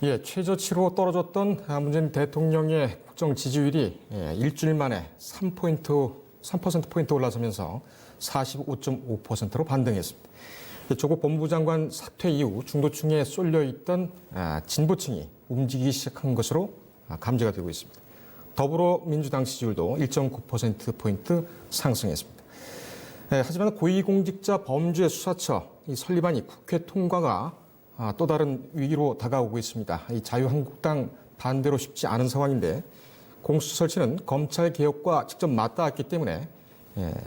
예, 최저치로 떨어졌던 문재인 대통령의 국정 지지율이 일주일 만에 3%포인트 올라서면서 45.5%로 반등했습니다. 조국 법무장관 사퇴 이후 중도층에 쏠려있던 진보층이 움직이기 시작한 것으로 감지가 되고 있습니다. 더불어민주당 지지율도 1.9%포인트 상승했습니다. 하지만 고위공직자 범죄 수사처 설립안이 국회 통과가 또 다른 위기로 다가오고 있습니다. 이 자유한국당 반대로 쉽지 않은 상황인데 공수처 설치는 검찰 개혁과 직접 맞닿았기 때문에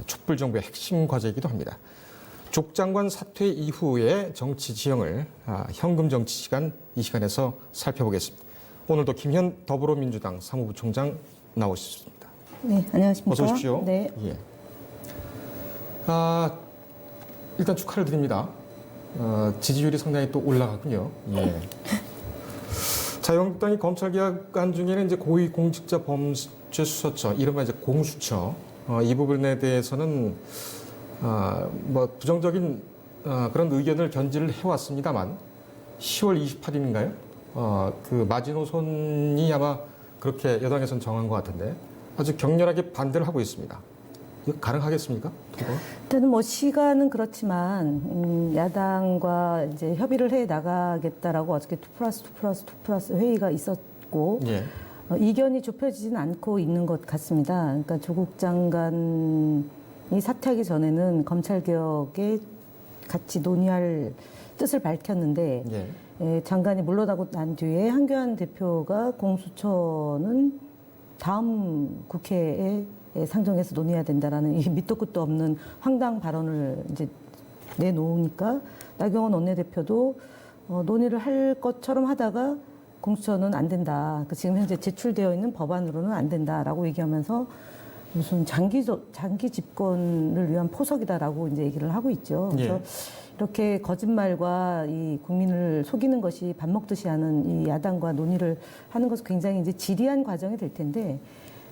촛불 정부의 핵심 과제이기도 합니다. 족 장관 사퇴 이후의 정치 지형을 현금 정치 시간 이 시간에서 살펴보겠습니다. 오늘도 김현 더불어민주당 사무부총장 나오셨습니다. 네, 안녕하십니까. 어서 오십시오. 네. 예. 일단 축하를 드립니다. 지지율이 상당히 또 올라갔군요. 예. 자유한국당이 검찰개혁안 중에는 이제 고위공직자 범죄 수사처, 이른바 이제 공수처, 이 부분에 대해서는 뭐 부정적인 그런 의견을 견지를 해왔습니다만 10월 28일인가요? 그 마지노선이 아마 그렇게 여당에서는 정한 것 같은데 아주 격렬하게 반대를 하고 있습니다. 이거 가능하겠습니까? 일단은 뭐 시간은 그렇지만 야당과 이제 협의를 해 나가겠다라고 어저께 2+2+2+ 회의가 있었고 예. 이견이 좁혀지진 않고 있는 것 같습니다. 그러니까 조국 장관이 사퇴하기 전에는 검찰 개혁에 같이 논의할 뜻을 밝혔는데 장관이 물러나고 난 뒤에 한교안 대표가 공수처는 다음 국회에 상정해서 논의해야 된다라는 이 밑도 끝도 없는 황당 발언을 이제 내놓으니까 나경원 원내대표도 논의를 할 것처럼 하다가 공수처는 안 된다. 지금 현재 제출되어 있는 법안으로는 안 된다라고 얘기하면서 무슨 장기 집권을 위한 포석이다라고 이제 얘기를 하고 있죠. 그래서 이렇게 거짓말과 이 국민을 속이는 것이 밥 먹듯이 하는 이 야당과 논의를 하는 것은 굉장히 이제 지리한 과정이 될 텐데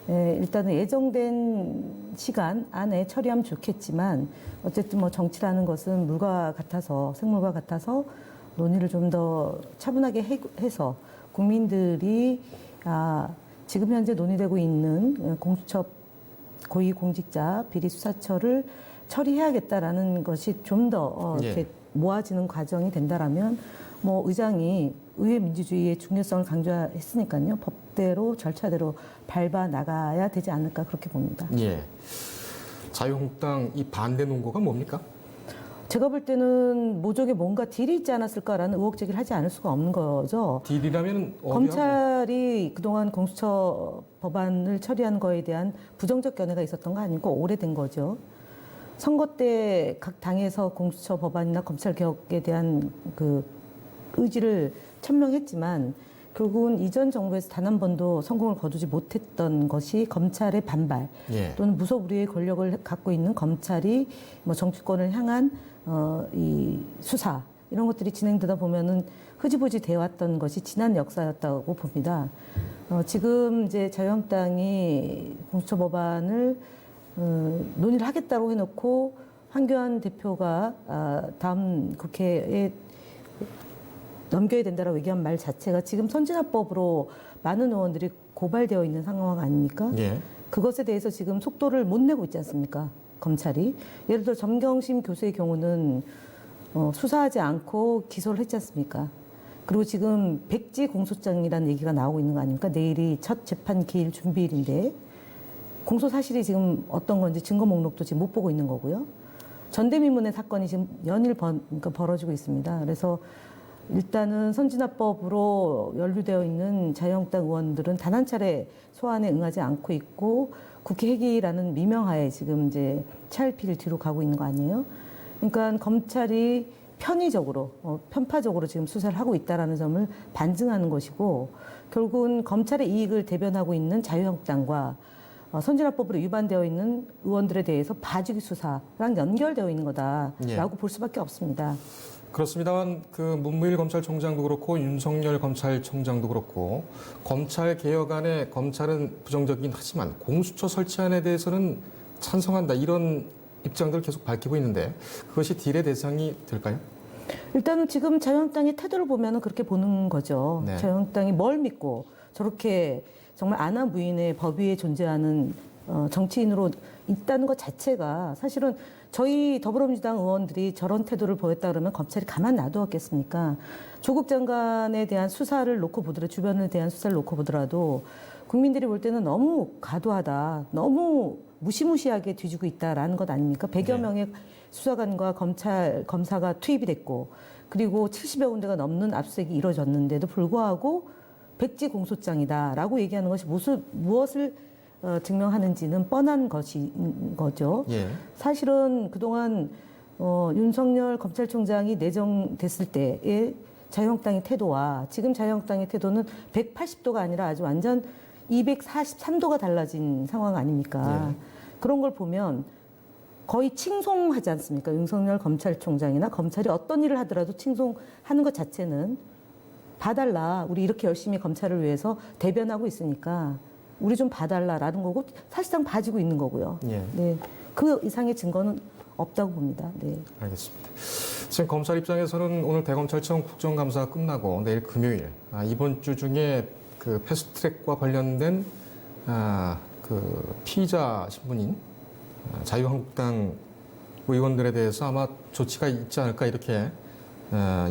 일단은 예정된 시간 안에 처리하면 좋겠지만 어쨌든 뭐 정치라는 것은 물과 같아서 생물과 같아서 논의를 좀 더 차분하게 해서 국민들이 지금 현재 논의되고 있는 공수처 고위공직자 비리수사처를 처리해야겠다라는 것이 좀 더 이렇게 모아지는 과정이 된다라면 뭐 의장이 의회 민주주의의 중요성을 강조했으니까요. 법대로 절차대로 밟아 나가야 되지 않을까 그렇게 봅니다. 예. 자유한국당 이 반대 논거가 뭡니까? 제가 볼 때는 모종의 뭔가 딜이 있지 않았을까라는 의혹 제기를 하지 않을 수가 없는 거죠. 딜이라면 검찰이 그동안 공수처 법안을 처리한 거에 대한 부정적 견해가 있었던 거 아니고 오래된 거죠. 선거 때 각 당에서 공수처 법안이나 검찰 개혁에 대한 그 의지를 천명했지만 결국은 이전 정부에서 단 한 번도 성공을 거두지 못했던 것이 검찰의 반발 또는 무소불위의 권력을 갖고 있는 검찰이 뭐 정치권을 향한 이 수사 이런 것들이 진행되다 보면은 흐지부지 되어왔던 것이 지난 역사였다고 봅니다. 지금 이제 자유한국당이 공수처 법안을 논의를 하겠다고 해놓고 한교안 대표가 다음 국회에 넘겨야 된다라고 얘기한 말 자체가 지금 선진화법으로 많은 의원들이 고발되어 있는 상황 아닙니까? 그것에 대해서 지금 속도를 못 내고 있지 않습니까? 검찰이. 예를 들어 정경심 교수의 경우는 수사하지 않고 기소를 했지 않습니까? 그리고 지금 백지 공소장이라는 얘기가 나오고 있는 거 아닙니까? 내일이 첫 재판 기일 준비일인데 공소 사실이 지금 어떤 건지 증거 목록도 지금 못 보고 있는 거고요. 전대미문의 사건이 지금 연일 그러니까 벌어지고 있습니다. 그래서 일단은 선진화법으로 연루되어 있는 자유한국당 의원들은 단 한 차례 소환에 응하지 않고 있고 국회 회기라는 미명하에 지금 이제 차일피일 뒤로 가고 있는 거 아니에요? 그러니까 검찰이 편의적으로, 편파적으로 지금 수사를 하고 있다는 점을 반증하는 것이고 결국은 검찰의 이익을 대변하고 있는 자유한국당과 선진화법으로 위반되어 있는 의원들에 대해서 봐주기 수사랑 연결되어 있는 거다라고 볼 수밖에 없습니다. 그렇습니다만 그 문무일 검찰총장도 그렇고 윤석열 검찰총장도 그렇고 검찰 개혁안에 검찰은 부정적이긴 하지만 공수처 설치안에 대해서는 찬성한다 이런 입장들을 계속 밝히고 있는데 그것이 딜의 대상이 될까요? 일단은 지금 자유한국당의 태도를 보면은 그렇게 보는 거죠. 네. 자유한국당이 뭘 믿고 저렇게 정말 아나무인의 법 위에 존재하는 정치인으로 있다는 것 자체가 사실은 저희 더불어민주당 의원들이 저런 태도를 보였다 그러면 검찰이 가만 놔두었겠습니까? 조국 장관에 대한 수사를 놓고 보더라도 주변에 대한 수사를 놓고 보더라도 국민들이 볼 때는 너무 과도하다, 너무 무시무시하게 뒤지고 있다라는 것 아닙니까? 100여 명의 수사관과 검사가 투입이 됐고 그리고 70여 군데가 넘는 압수수색이 이루어졌는데도 불구하고 백지 공소장이다라고 얘기하는 것이 무엇을 증명하는지는 뻔한 것인 거죠. 예. 사실은 그동안 윤석열 검찰총장이 내정됐을 때의 자유한국당의 태도와 지금 자유한국당의 태도는 180도가 아니라 아주 완전 243도가 달라진 상황 아닙니까? 그런 걸 보면 거의 칭송하지 않습니까? 윤석열 검찰총장이나 검찰이 어떤 일을 하더라도 칭송하는 것 자체는 봐달라. 우리 이렇게 열심히 검찰을 위해서 대변하고 있으니까 우리 좀 봐달라라는 거고 사실상 봐주고 있는 거고요. 예. 네, 그 이상의 증거는 없다고 봅니다. 네. 알겠습니다. 지금 검찰 입장에서는 오늘 대검찰청 국정감사가 끝나고 내일 금요일 이번 주 중에 그 패스트트랙과 관련된 그 피의자 신분인 자유한국당 의원들에 대해서 아마 조치가 있지 않을까 이렇게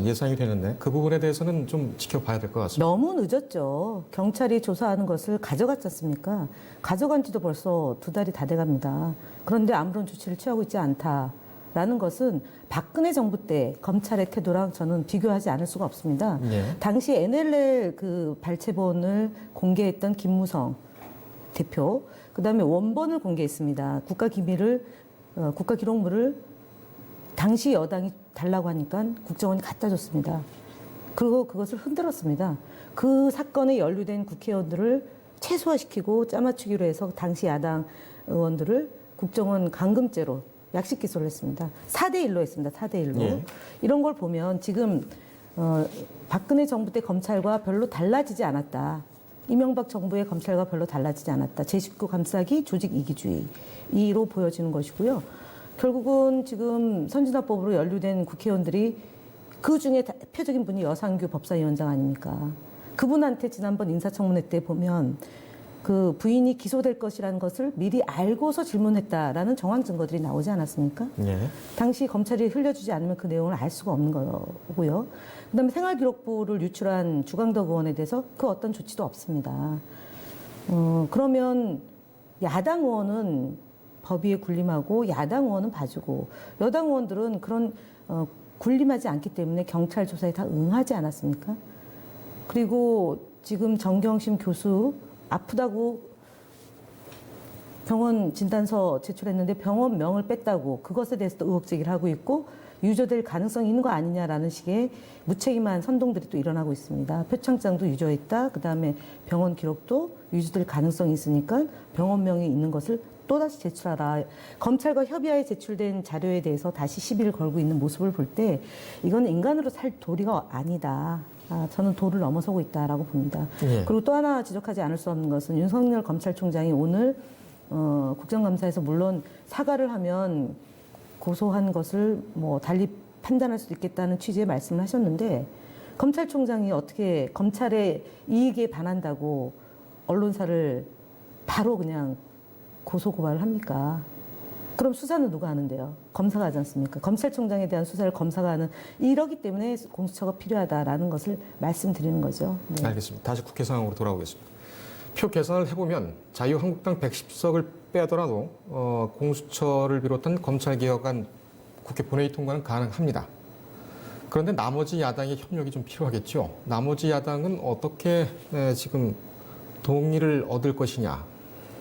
예상이 되는데 그 부분에 대해서는 좀 지켜봐야 될 것 같습니다. 너무 늦었죠. 경찰이 조사하는 것을 가져갔지 않습니까? 가져간 지도 벌써 2달이 다 돼갑니다. 그런데 아무런 조치를 취하고 있지 않다라는 것은 박근혜 정부 때 검찰의 태도랑 저는 비교하지 않을 수가 없습니다. 예. 당시 NLL 그 발췌본을 공개했던 김무성 대표, 그다음에 원본을 공개했습니다. 국가기록물을 당시 여당이 달라고 하니까 국정원이 갖다 줬습니다. 그리고 그것을 흔들었습니다. 그 사건에 연루된 국회의원들을 최소화시키고 짜맞추기로 해서 당시 야당 의원들을 국정원 감금죄로 약식 기소를 했습니다. 4대1로 했습니다. 4대1로. 예. 이런 걸 보면 지금 박근혜 정부 때 검찰과 별로 달라지지 않았다. 이명박 정부의 검찰과 별로 달라지지 않았다. 제19 감싸기 조직 이기주의로 보여지는 것이고요. 결국은 지금 선진화법으로 연루된 국회의원들이 그 중에 대표적인 분이 여상규 법사위원장 아닙니까? 그분한테 지난번 인사청문회 때 보면 그 부인이 기소될 것이라는 것을 미리 알고서 질문했다라는 정황 증거들이 나오지 않았습니까? 예. 당시 검찰이 흘려주지 않으면 그 내용을 알 수가 없는 거고요. 그다음에 생활기록부를 유출한 주광덕 의원에 대해서 그 어떤 조치도 없습니다. 그러면 야당 의원은 법위에 군림하고 야당 의원은 봐주고 여당 의원들은 그런 군림하지 않기 때문에 경찰 조사에 다 응하지 않았습니까? 그리고 지금 정경심 교수 아프다고 병원 진단서 제출했는데 병원명을 뺐다고 그것에 대해서도 의혹 제기를 하고 있고 유죄될 가능성이 있는 거 아니냐라는 식의 무책임한 선동들이 또 일어나고 있습니다. 표창장도 유죄했다. 그다음에 병원 기록도 유죄될 가능성이 있으니까 병원명이 있는 것을 또다시 제출하라. 검찰과 협의하에 제출된 자료에 대해서 다시 시비를 걸고 있는 모습을 볼 때 이건 인간으로 살 도리가 아니다. 저는 도를 넘어서고 있다라고 봅니다. 예. 그리고 또 하나 지적하지 않을 수 없는 것은 윤석열 검찰총장이 오늘 국정감사에서 물론 사과를 하면 고소한 것을 뭐 달리 판단할 수도 있겠다는 취지의 말씀을 하셨는데 검찰총장이 어떻게 검찰의 이익에 반한다고 언론사를 바로 그냥 고소 고발을 합니까? 그럼 수사는 누가 하는데요? 검사가 하지 않습니까? 검찰총장에 대한 수사를 검사가 하는 이러기 때문에 공수처가 필요하다라는 것을 말씀드리는 거죠. 네. 알겠습니다. 다시 국회 상황으로 돌아오겠습니다. 표 계산을 해보면 자유한국당 110석을 빼더라도 공수처를 비롯한 검찰개혁안 국회 본회의 통과는 가능합니다. 그런데 나머지 야당의 협력이 좀 필요하겠죠. 나머지 야당은 어떻게 지금 동의를 얻을 것이냐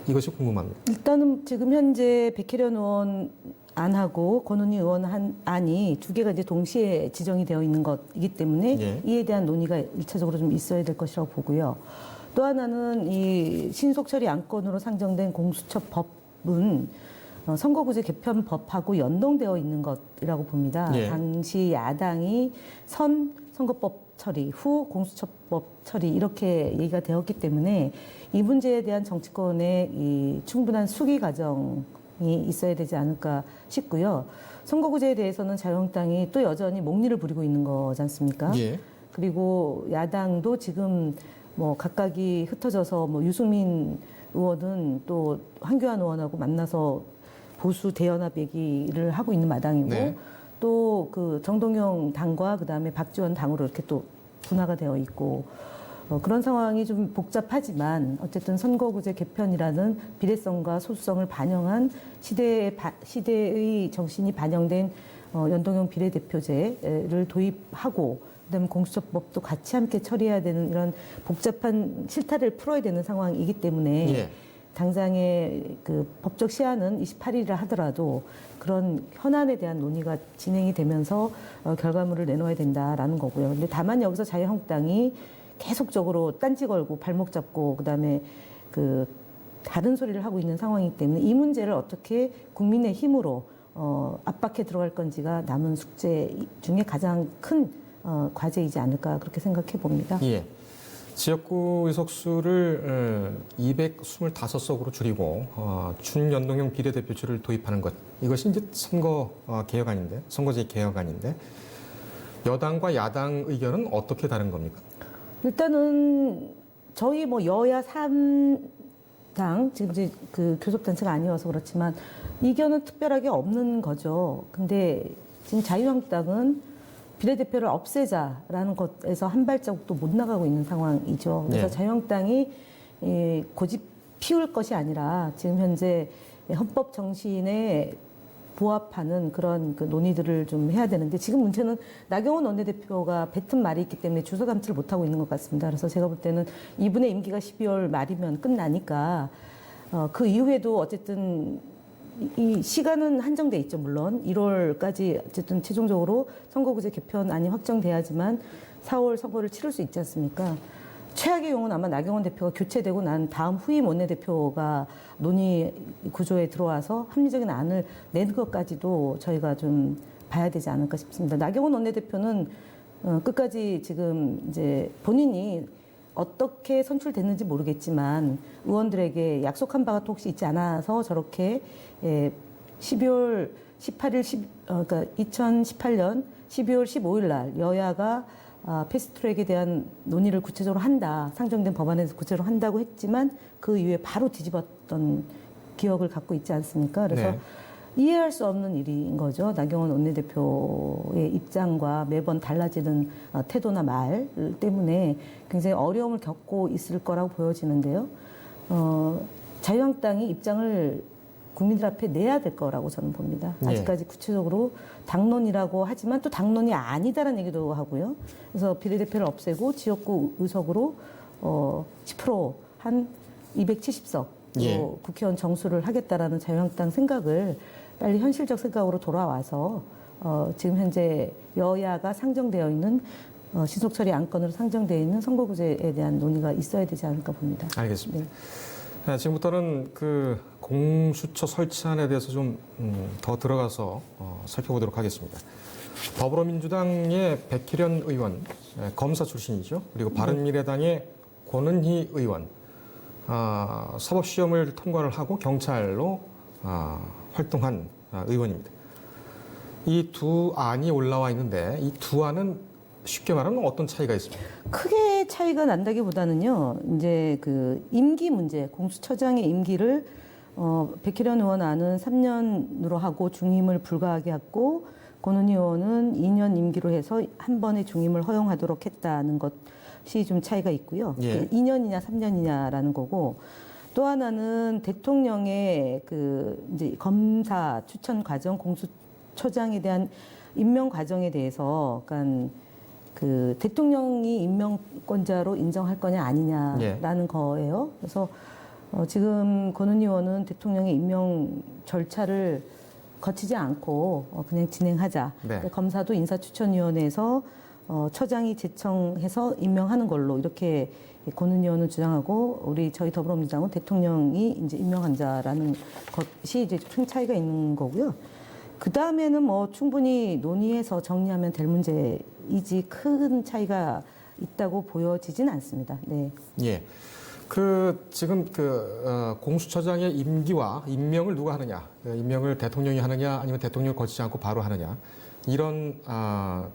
이것이 궁금합니다. 일단은 지금 현재 백혜련 의원 안하고 권은희 의원 안이 두 개가 이제 동시에 지정이 되어 있는 것이기 때문에 예. 이에 대한 논의가 1차적으로 좀 있어야 될 것이라고 보고요. 또 하나는 이 신속처리 안건으로 상정된 공수처법은 선거구제 개편법하고 연동되어 있는 것이라고 봅니다. 예. 당시 야당이 선거법 처리, 후 공수처법 처리 이렇게 얘기가 되었기 때문에 이 문제에 대한 정치권의 이 충분한 수기 과정을 있어야 되지 않을까 싶고요. 선거구제에 대해서는 자유한국당이 또 여전히 목리를 부리고 있는 거지 않습니까? 예. 그리고 야당도 지금 뭐 각각이 흩어져서 뭐 유승민 의원은 또 황교안 의원하고 만나서 보수 대연합 얘기를 하고 있는 마당이고 네. 또 그 정동영 당과 그다음에 박지원 당으로 이렇게 또 분화가 되어 있고 그런 상황이 좀 복잡하지만 어쨌든 선거구제 개편이라는 비례성과 소수성을 반영한 시대의 정신이 반영된 연동형 비례대표제를 도입하고 그다음에 공수처법도 같이 함께 처리해야 되는 이런 복잡한 실타래를 풀어야 되는 상황이기 때문에 예. 당장의 그 법적 시한은 28일이라 하더라도 그런 현안에 대한 논의가 진행이 되면서 결과물을 내놓아야 된다라는 거고요. 근데 다만 여기서 자유한국당이 계속적으로 딴지 걸고 발목 잡고 그다음에 그 다른 소리를 하고 있는 상황이기 때문에 이 문제를 어떻게 국민의 힘으로 압박해 들어갈 건지가 남은 숙제 중에 가장 큰 과제이지 않을까 그렇게 생각해 봅니다. 예. 지역구 의석수를 225석으로 줄이고 준연동형 비례대표제를 도입하는 것 이것이 이제 선거 개혁안인데 선거제 개혁안인데 여당과 야당 의견은 어떻게 다른 겁니까? 일단은 저희 뭐 여야 3당 지금 이제 그 교섭단체가 아니어서 그렇지만 이견은 특별하게 없는 거죠. 근데 지금 자유한국당은 비례대표를 없애자라는 것에서 한 발자국도 못 나가고 있는 상황이죠. 그래서 네. 자유한국당이 고집 피울 것이 아니라 지금 현재 헌법 정신에 부합하는 그런 그 논의들을 좀 해야 되는데 지금 문제는 나경원 원내대표가 뱉은 말이 있기 때문에 주소 담지를 못하고 있는 것 같습니다. 그래서 제가 볼 때는 이분의 임기가 12월 말이면 끝나니까 그 이후에도 어쨌든 이 시간은 한정돼 있죠. 물론 1월까지 어쨌든 최종적으로 선거구제 개편안이 확정돼야지만 4월 선거를 치를 수 있지 않습니까? 최악의 경우는 아마 나경원 대표가 교체되고 난 다음 후임 원내대표가 논의 구조에 들어와서 합리적인 안을 내는 것까지도 저희가 좀 봐야 되지 않을까 싶습니다. 나경원 원내대표는 끝까지 지금 이제 본인이 어떻게 선출됐는지 모르겠지만 의원들에게 약속한 바가 또 혹시 있지 않아서 저렇게 12월 18일, 그러니까 2018년 12월 15일 날 여야가 패스트트랙에 대한 논의를 구체적으로 한다. 상정된 법안에서 구체적으로 한다고 했지만 그 이후에 바로 뒤집었던 기억을 갖고 있지 않습니까? 그래서 네. 이해할 수 없는 일인 거죠. 나경원 원내대표의 입장과 매번 달라지는 태도나 말 때문에 굉장히 어려움을 겪고 있을 거라고 보여지는데요. 자유한국당이 입장을 국민들 앞에 내야 될 거라고 저는 봅니다. 네. 아직까지 구체적으로 당론이라고 하지만 또 당론이 아니다라는 얘기도 하고요. 그래서 비례대표를 없애고 지역구 의석으로 10% 한 270석 예. 국회의원 정수를 하겠다라는 자유한국당 생각을 빨리 현실적 생각으로 돌아와서 지금 현재 여야가 상정되어 있는 신속처리 안건으로 상정되어 있는 선거구제에 대한 논의가 있어야 되지 않을까 봅니다. 알겠습니다. 네. 지금부터는 그 공수처 설치안에 대해서 좀 더 들어가서 살펴보도록 하겠습니다. 더불어민주당의 백희련 의원, 검사 출신이죠. 그리고 바른미래당의 권은희 의원, 사법시험을 통과를 하고 경찰로 활동한 의원입니다. 이 두 안이 올라와 있는데 이 두 안은 쉽게 말하면 어떤 차이가 있습니까? 크게 차이가 난다기보다는요, 이제 그 임기 문제, 공수처장의 임기를 백희련 의원 안은 3년으로 하고 중임을 불가하게 했고, 권은희 의원은 2년 임기로 해서 한 번의 중임을 허용하도록 했다는 것이 좀 차이가 있고요. 예. 2년이냐 3년이냐라는 거고, 또 하나는 대통령의 그 이제 검사 추천 과정, 공수처장에 대한 임명 과정에 대해서, 그러니까 그 대통령이 임명권자로 인정할 거냐 아니냐라는 거예요. 그래서 지금 권은희 의원은 대통령의 임명 절차를 거치지 않고 그냥 진행하자. 네. 그러니까 검사도 인사추천위원회에서 처장이 제청해서 임명하는 걸로 이렇게 권은희 의원은 주장하고 우리 저희 더불어민주당은 대통령이 이제 임명한 자라는 것이 이제 큰 차이가 있는 거고요. 그 다음에는 뭐 충분히 논의해서 정리하면 될 문제이지 큰 차이가 있다고 보여지진 않습니다. 네. 예. 지금 공수처장의 임기와 임명을 누가 하느냐, 임명을 대통령이 하느냐, 아니면 대통령을 거치지 않고 바로 하느냐, 이런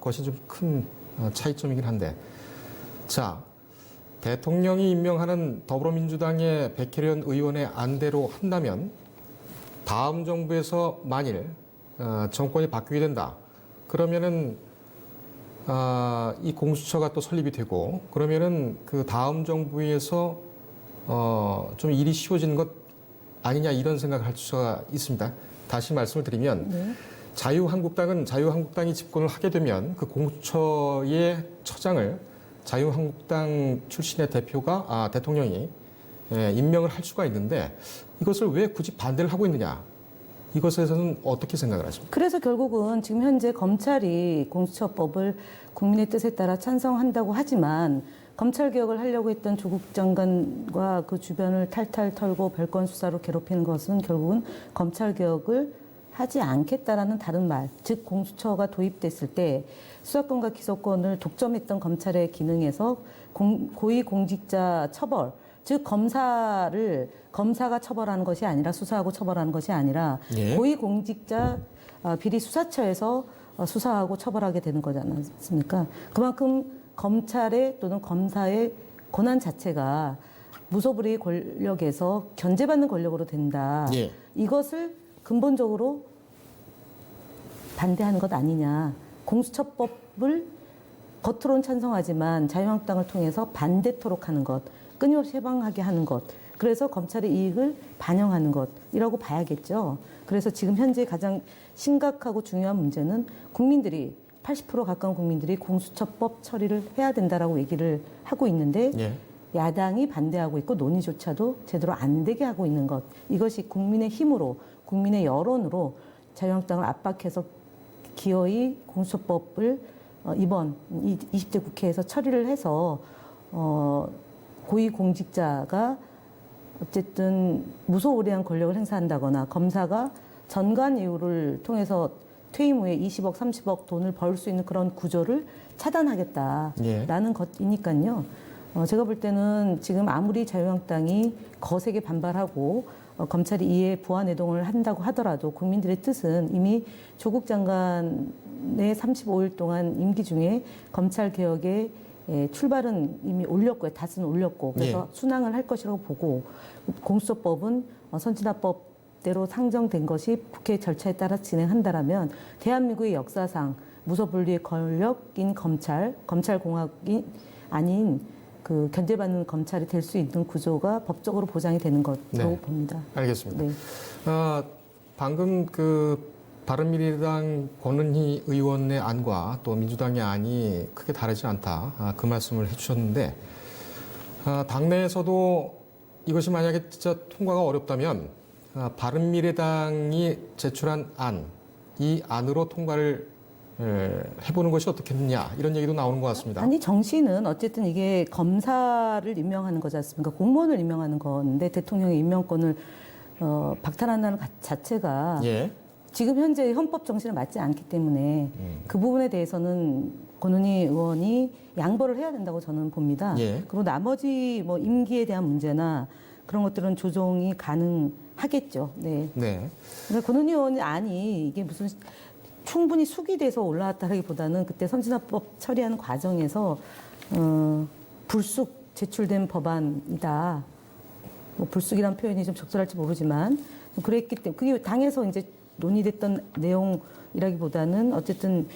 것이 좀 큰 차이점이긴 한데, 자, 대통령이 임명하는 더불어민주당의 백혜련 의원의 안대로 한다면 다음 정부에서 만일 정권이 바뀌게 된다, 그러면은 이 공수처가 또 설립이 되고, 그러면은 그 다음 정부에서 좀 일이 쉬워지는 것 아니냐, 이런 생각을 할 수가 있습니다. 다시 말씀을 드리면 네. 자유한국당이 집권을 하게 되면 그 공수처의 처장을 자유한국당 출신의 대통령이 임명을 할 수가 있는데, 이것을 왜 굳이 반대를 하고 있느냐, 이것에 대해서는 어떻게 생각을 하십니까? 그래서 결국은 지금 현재 검찰이 공수처법을 국민의 뜻에 따라 찬성한다고 하지만, 검찰개혁을 하려고 했던 조국 장관과 그 주변을 탈탈 털고 별건 수사로 괴롭히는 것은 결국은 검찰개혁을 하지 않겠다라는 다른 말, 즉 공수처가 도입됐을 때 수사권과 기소권을 독점했던 검찰의 기능에서 고위공직자 처벌, 즉 검사가 처벌하는 것이 아니라, 수사하고 처벌하는 것이 아니라 예. 고위공직자 비리 수사처에서 수사하고 처벌하게 되는 거지 않습니까? 그만큼 검찰의 또는 검사의 권한 자체가 무소불위의 권력에서 견제받는 권력으로 된다. 예. 이것을 근본적으로 반대하는 것 아니냐. 공수처법을 겉으로는 찬성하지만 자유한국당을 통해서 반대토록 하는 것, 끊임없이 해방하게 하는 것, 그래서 검찰의 이익을 반영하는 것이라고 봐야겠죠. 그래서 지금 현재 가장 심각하고 중요한 문제는 국민들이 80% 가까운 국민들이 공수처법 처리를 해야 된다라고 얘기를 하고 있는데, 예. 야당이 반대하고 있고 논의조차도 제대로 안 되게 하고 있는 것, 이것이 국민의 힘으로, 국민의 여론으로 자유한국당을 압박해서 기어이 공수처법을 이번 20대 국회에서 처리를 해서 고위공직자가 어쨌든 무소불위한 권력을 행사한다거나, 검사가 전관 이유를 통해서 퇴임 후에 20억, 30억 돈을 벌 수 있는 그런 구조를 차단하겠다라는 예. 것이니까요. 제가 볼 때는 지금 아무리 자유한국당이 거세게 반발하고 검찰이 이에 부안해동을 한다고 하더라도 국민들의 뜻은 이미 조국 장관의 35일 동안 임기 중에 검찰개혁의 출발은 이미 올렸고요. 닷은 올렸고, 그래서 예. 순항을 할 것이라고 보고, 공수처법은 선진화법대로 상정된 것이 국회 절차에 따라 진행한다라면 대한민국의 역사상 무소불위의 권력인 검찰공화국이 아닌 그 견제받는 검찰이 될 수 있는 구조가 법적으로 보장이 되는 것으로 네. 봅니다. 알겠습니다. 네. 방금 바른미래당 권은희 의원의 안과 또 민주당의 안이 크게 다르지 않다, 그 말씀을 해주셨는데, 당내에서도 이것이 만약에 진짜 통과가 어렵다면 바른미래당이 제출한 이 안으로 통과를 해보는 것이 어떻겠느냐, 이런 얘기도 나오는 것 같습니다. 아니, 정시는 어쨌든 이게 검사를 임명하는 거지 않습니까? 공무원을 임명하는 건데 대통령의 임명권을 박탈한다는 자체가 예. 지금 현재 헌법 정신에 맞지 않기 때문에 그 부분에 대해서는 권은희 의원이 양보를 해야 된다고 저는 봅니다. 예. 그리고 나머지 뭐 임기에 대한 문제나 그런 것들은 조정이 가능하겠죠. 네. 네. 그러니까 권은희 의원이 아니 이게 무슨 충분히 숙의돼서 올라왔다라기보다는 그때 선진화법 처리하는 과정에서 불쑥 제출된 법안이다. 뭐 불쑥이라는 표현이 좀 적절할지 모르지만 그랬기 때문에 그게 당에서 이제 논의됐던 내용이라기보다는 어쨌든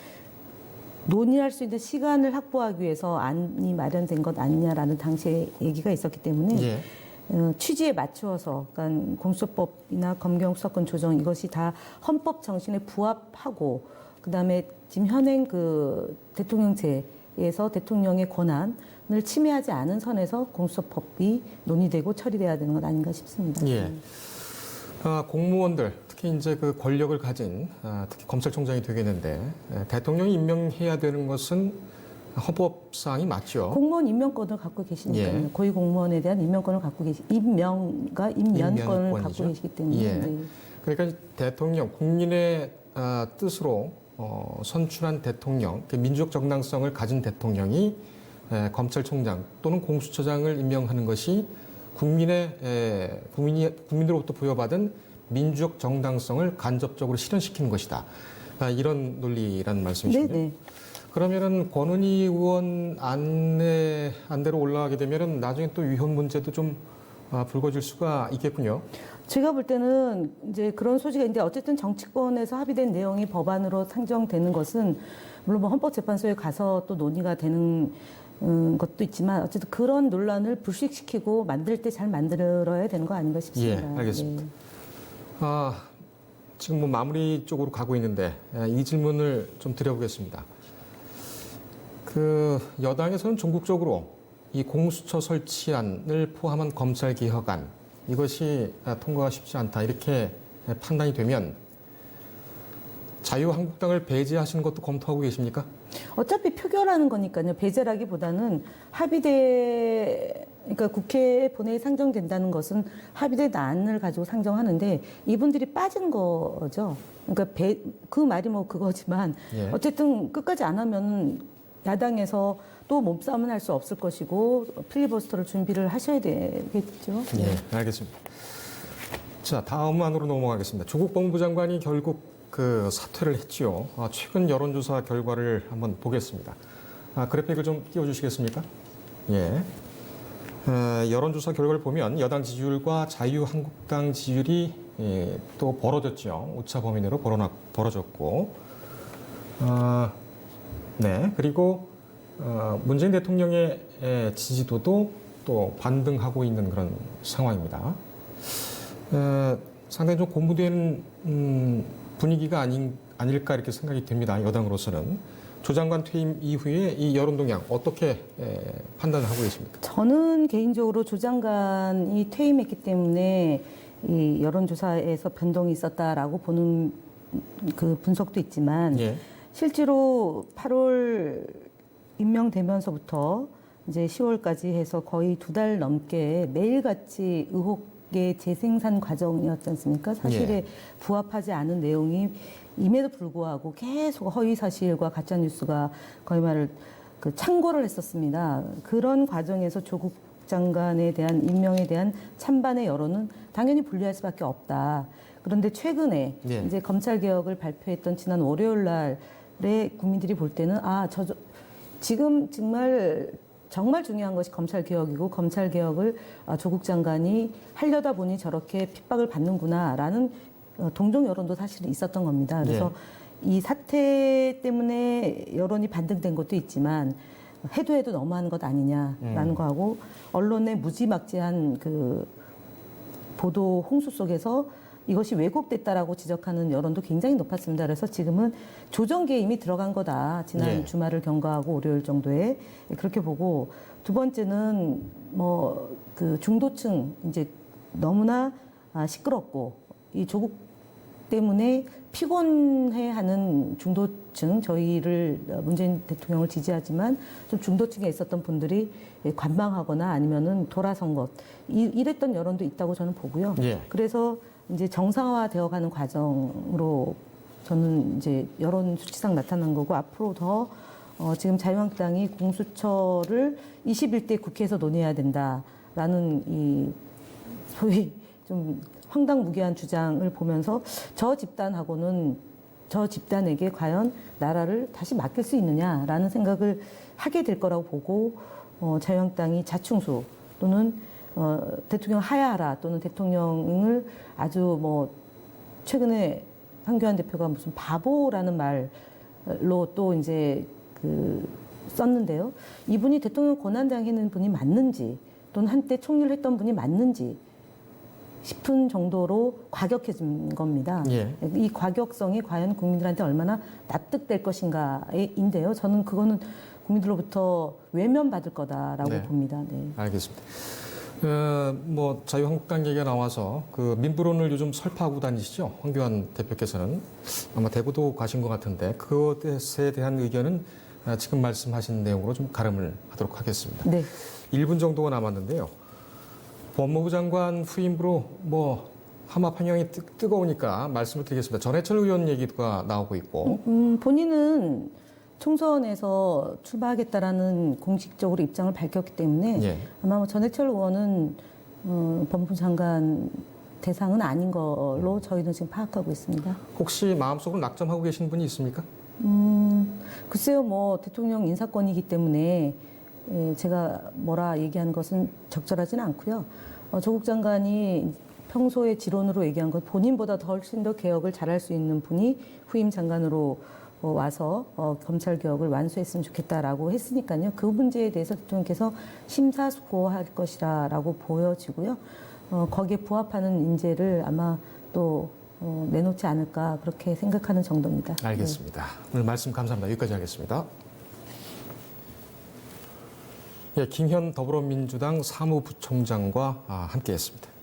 논의할 수 있는 시간을 확보하기 위해서 안이 마련된 것 아니냐라는 당시에 얘기가 있었기 때문에 예. 취지에 맞추어서, 그러니까 공수처법이나 검경 수사권 조정 이것이 다 헌법 정신에 부합하고, 그다음에 지금 현행 그 대통령제에서 대통령의 권한을 침해하지 않은 선에서 공수처법이 논의되고 처리돼야 되는 것 아닌가 싶습니다. 예. 공무원들, 특히 이제 그 권력을 가진 특히 검찰총장이 되겠는데, 대통령이 임명해야 되는 것은 헌법상이 맞죠. 공무원 임명권을 갖고 계시니까요. 예. 고위 공무원에 대한 임명권을 갖고 임면권을 임명권이죠. 갖고 계시기 때문에. 예. 네. 그러니까 대통령, 국민의 뜻으로 선출한 대통령, 그 민주적 정당성을 가진 대통령이 검찰총장 또는 공수처장을 임명하는 것이 국민으로부터 부여받은 민주적 정당성을 간접적으로 실현시키는 것이다. 이런 논리란 말씀이시죠? 네. 그러면은 권은희 의원 안대로 올라가게 되면은 나중에 또 위헌 문제도 좀 불거질 수가 있겠군요. 제가 볼 때는 이제 그런 소지가 있는데 어쨌든 정치권에서 합의된 내용이 법안으로 상정되는 것은 물론 뭐 헌법재판소에 가서 또 논의가 되는 것도 있지만 어쨌든 그런 논란을 불식시키고 만들 때 잘 만들어야 되는 거 아닌가 싶습니다. 예, 알겠습니다. 지금 뭐 마무리 쪽으로 가고 있는데 이 질문을 좀 드려보겠습니다. 그 여당에서는 전국적으로 이 공수처 설치안을 포함한 검찰 개혁안 이것이 통과가 쉽지 않다 이렇게 판단이 되면 자유한국당을 배제하시는 것도 검토하고 계십니까? 어차피 표결하는 거니까요. 배제라기보다는 합의돼, 그러니까 국회에 본회의 상정된다는 것은 합의된 안을 가지고 상정하는데 이분들이 빠진 거죠. 그러니까 그 말이 뭐 그거지만 예. 어쨌든 끝까지 안 하면 야당에서 또 몸싸움은 할 수 없을 것이고 필리버스터를 준비를 하셔야 되겠죠. 예, 알겠습니다. 자, 다음 안으로 넘어가겠습니다. 조국 법무부 장관이 결국 그 사퇴를 했죠. 최근 여론조사 결과를 한번 보겠습니다. 그래픽을 좀 띄워주시겠습니까? 예. 여론조사 결과를 보면 여당 지지율과 자유한국당 지지율이 또 벌어졌죠. 오차 범위 내로 벌어졌고, 네. 그리고 문재인 대통령의 지지도도 또 반등하고 있는 그런 상황입니다. 상당히 좀 고무된 분위기가 아닐까 이렇게 생각이 됩니다. 여당으로서는. 조 장관 퇴임 이후에 이 여론 동향 어떻게 판단을 하고 계십니까? 저는 개인적으로 조 장관이 퇴임했기 때문에 이 여론조사에서 변동이 있었다라고 보는 그 분석도 있지만 예. 실제로 8월 임명되면서부터 이제 10월까지 해서 거의 2달 넘게 매일같이 의혹의 재생산 과정이었지 않습니까? 사실에 부합하지 않은 내용이 임에도 불구하고 계속 허위 사실과 가짜 뉴스가 거의 말을 그 창고를 했었습니다. 그런 과정에서 조국 장관에 대한 임명에 대한 찬반의 여론은 당연히 불리할 수밖에 없다. 그런데 최근에 예. 이제 검찰 개혁을 발표했던 지난 월요일 날에 국민들이 볼 때는 지금 정말 중요한 것이 검찰 개혁이고 검찰 개혁을 조국 장관이 하려다 보니 저렇게 핍박을 받는구나라는 동종 여론도 사실 있었던 겁니다. 그래서 이 사태 때문에 여론이 반등된 것도 있지만 해도 너무한 것 아니냐라는 거하고 언론의 무지막지한 그 보도 홍수 속에서 이것이 왜곡됐다라고 지적하는 여론도 굉장히 높았습니다. 그래서 지금은 조정 개임이 들어간 거다. 지난 주말을 경과하고 월요일 정도에 그렇게 보고 두 번째는 뭐 그 중도층 이제 너무나 시끄럽고 이 조국 때문에 피곤해하는 중도층 저희를 문재인 대통령을 지지하지만 좀 중도층에 있었던 분들이 관망하거나 아니면은 돌아선 것 이랬던 여론도 있다고 저는 보고요. 예. 그래서 이제 정상화되어 가는 과정으로 저는 이제 여론 수치상 나타난 거고 앞으로 더 지금 자유한국당이 공수처를 21대 국회에서 논의해야 된다라는 이 소위 좀 황당무계한 주장을 보면서 저 집단에게 과연 나라를 다시 맡길 수 있느냐라는 생각을 하게 될 거라고 보고 자유한국당이 자충수 또는 대통령 하야하라 또는 대통령을 아주 뭐 최근에 황교안 대표가 무슨 바보라는 말로 또 이제 그 썼는데요. 이분이 대통령 권한대행 했는 분이 맞는지 또는 한때 총리를 했던 분이 맞는지 싶은 정도로 과격해진 겁니다. 예. 이 과격성이 과연 국민들한테 얼마나 납득될 것인가인데요. 저는 그거는 국민들로부터 외면받을 거다라고 봅니다. 네. 알겠습니다. 뭐 자유한국당 얘기가 나와서 그 민부론을 요즘 설파하고 다니시죠? 황교안 대표께서는 아마 대구도 가신 것 같은데 그것에 대한 의견은 지금 말씀하신 내용으로 좀 가름을 하도록 하겠습니다. 네. 1분 정도가 남았는데요. 법무부 장관 후임으로 뭐 하마 평양이 뜨거우니까 말씀을 드리겠습니다. 전해철 의원 얘기가 나오고 있고. 본인은 총선에서 출마하겠다라는 공식적으로 입장을 밝혔기 때문에 아마 뭐 전해철 의원은 법무부 장관 대상은 아닌 걸로 저희는 지금 파악하고 있습니다. 혹시 마음속으로 낙점하고 계신 분이 있습니까? 글쎄요, 뭐 대통령 인사권이기 때문에 제가 뭐라 얘기하는 것은 적절하지는 않고요. 조국 장관이 평소에 지론으로 얘기한 것 본인보다 훨씬 더 개혁을 잘할 수 있는 분이 후임 장관으로 와서 검찰 개혁을 완수했으면 좋겠다라고 했으니까요. 그 문제에 대해서 대통령께서 심사숙고할 것이라고 보여지고요. 거기에 부합하는 인재를 아마 또 내놓지 않을까 그렇게 생각하는 정도입니다. 알겠습니다. 오늘 말씀 감사합니다. 여기까지 하겠습니다. 예, 김현 더불어민주당 사무부총장과 함께했습니다.